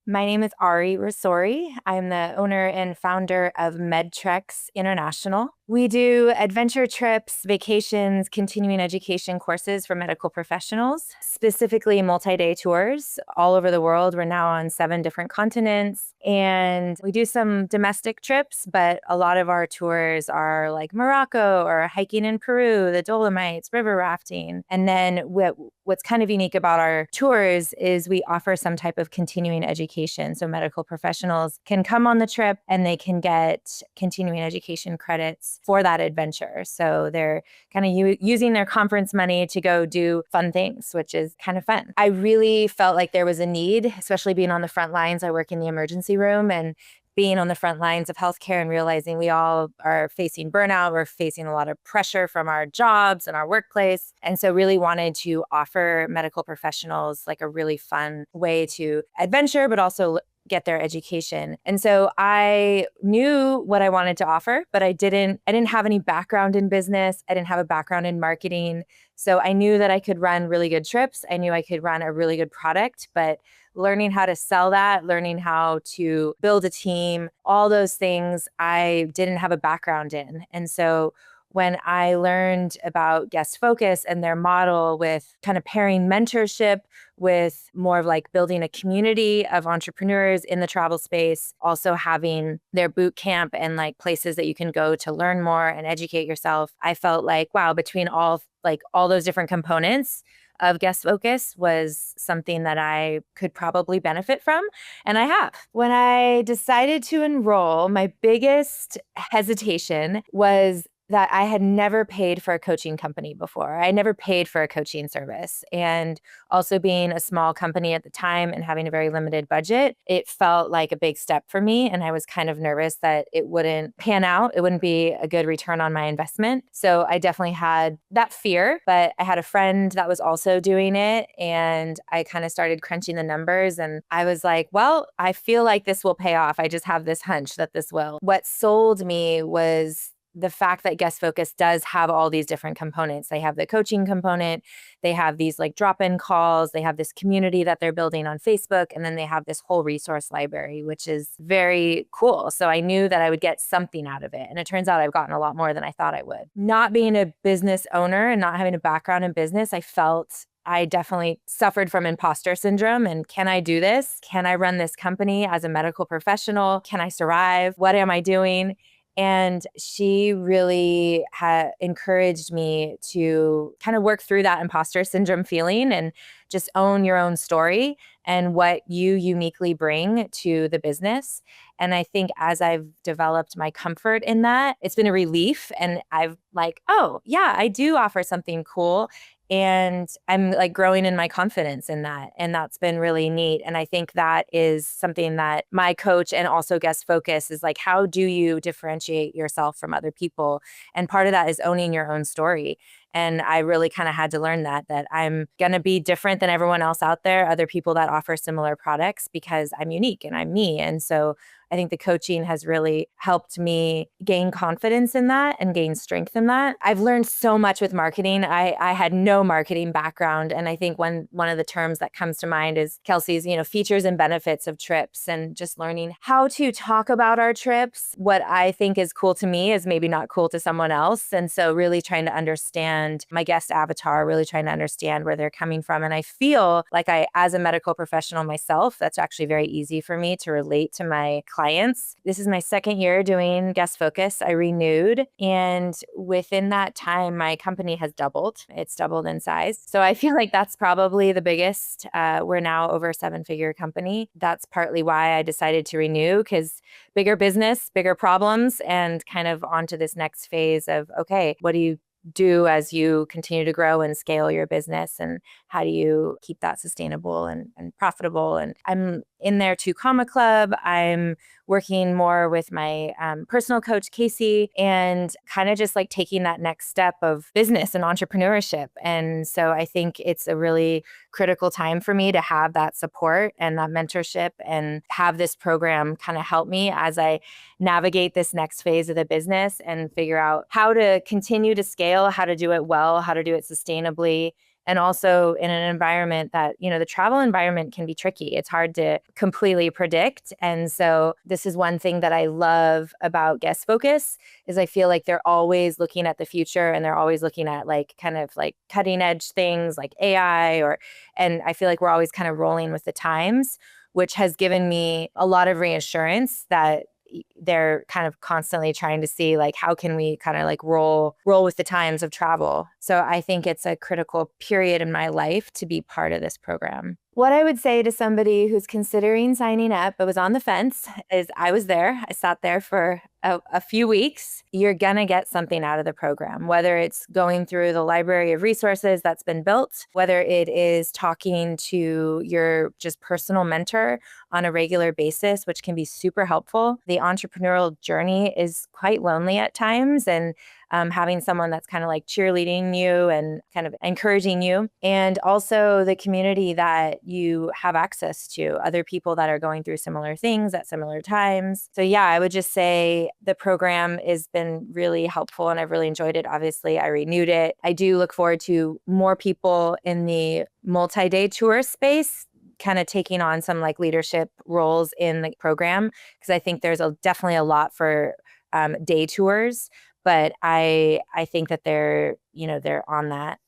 My name is Ari Rasori. I'm the owner and founder of MedTreks International. We do adventure trips, vacations, continuing education courses for medical professionals, specifically multi-day tours all over the world. We're now on 7 different continents, and we do some domestic trips, but a lot of our tours are like Morocco or hiking in Peru, the Dolomites, river rafting. And then what's kind of unique about our tours is we offer some type of continuing education. So medical professionals can come on the trip and they can get continuing education credits for that adventure. So they're kind of using their conference money to go do fun things, which is kind of fun. I really felt like there was a need, especially being on the front lines. I work in the emergency room, and being on the front lines of healthcare and realizing we all are facing burnout, we're facing a lot of pressure from our jobs and our workplace. And so really wanted to offer medical professionals like a really fun way to adventure, but also get their education. And so I knew what I wanted to offer, but I didn't have any background in business. I didn't have a background in marketing. So I knew that I could run really good trips. I knew I could run a really good product, but learning how to sell that, learning how to build a team, all those things I didn't have a background in. And so when I learned about Guest Focus and their model with kind of pairing mentorship with more of like building a community of entrepreneurs in the travel space, also having their boot camp and like places that you can go to learn more and educate yourself, I felt like, wow, between all those different components of Guest Focus was something that I could probably benefit from. And I have. When I decided to enroll, my biggest hesitation was that I had never paid for a coaching company before. I never paid for a coaching service. And also being a small company at the time and having a very limited budget, it felt like a big step for me. And I was kind of nervous that it wouldn't pan out. It wouldn't be a good return on my investment. So I definitely had that fear, but I had a friend that was also doing it. And I kind of started crunching the numbers. And I was like, well, I feel like this will pay off. I just have this hunch that this will. What sold me was the fact that Guest Focus does have all these different components. They have the coaching component, they have these like drop-in calls, they have this community that they're building on Facebook, and then they have this whole resource library, which is very cool. So I knew that I would get something out of it. And it turns out I've gotten a lot more than I thought I would. Not being a business owner and not having a background in business, I definitely suffered from imposter syndrome. And can I do this? Can I run this company as a medical professional? Can I survive? What am I doing? And she really encouraged me to kind of work through that imposter syndrome feeling and just own your own story and what you uniquely bring to the business. And I think as I've developed my comfort in that, it's been a relief. And I've like, oh, yeah, I do offer something cool. And I'm like growing in my confidence in that. And that's been really neat. And I think that is something that my coach and also Guest Focus is like, how do you differentiate yourself from other people? And part of that is owning your own story. And I really kind of had to learn that I'm going to be different than everyone else out there, other people that offer similar products, because I'm unique and I'm me. And so I think the coaching has really helped me gain confidence in that and gain strength in that. I've learned so much with marketing. I had no marketing background. And I think one of the terms that comes to mind is Kelsey's, features and benefits of trips, and just learning how to talk about our trips. What I think is cool to me is maybe not cool to someone else. And so really trying to understand my guest avatar, really trying to understand where they're coming from. And I feel like as a medical professional myself, that's actually very easy for me to relate to my clients. This is my second year doing Guest Focus. I renewed, and within that time, my company has doubled. It's doubled in size. So I feel like that's probably the biggest. We're now over a 7-figure company. That's partly why I decided to renew, because bigger business, bigger problems, and kind of onto this next phase of, okay, what do you do as you continue to grow and scale your business, and how do you keep that sustainable and profitable? And I'm in there to Comma Club. I'm working more with my personal coach, Casey, and kind of just like taking that next step of business and entrepreneurship. And so I think it's a really critical time for me to have that support and that mentorship and have this program kind of help me as I navigate this next phase of the business and figure out how to continue to scale, how to do it well, how to do it sustainably, and also in an environment that, the travel environment can be tricky. It's hard to completely predict. And so this is one thing that I love about Guest Focus is I feel like they're always looking at the future, and they're always looking at like kind of like cutting edge things like AI, and I feel like we're always kind of rolling with the times, which has given me a lot of reassurance that they're kind of constantly trying to see like how can we kind of like roll with the times of travel. So I think it's a critical period in my life to be part of this program. What I would say to somebody who's considering signing up but was on the fence is I was there. I sat there for a few weeks. You're going to get something out of the program, whether it's going through the library of resources that's been built, whether it is talking to your just personal mentor on a regular basis, which can be super helpful. The entrepreneurial journey is quite lonely at times, and having someone that's kind of like cheerleading you and kind of encouraging you, and also the community that you have access to, other people that are going through similar things at similar times. So yeah, I would just say the program has been really helpful and I've really enjoyed it. Obviously, I renewed it. I do look forward to more people in the multi-day tour space kind of taking on some like leadership roles in the program, because I think there's definitely a lot for day tours, but I think that they're on that.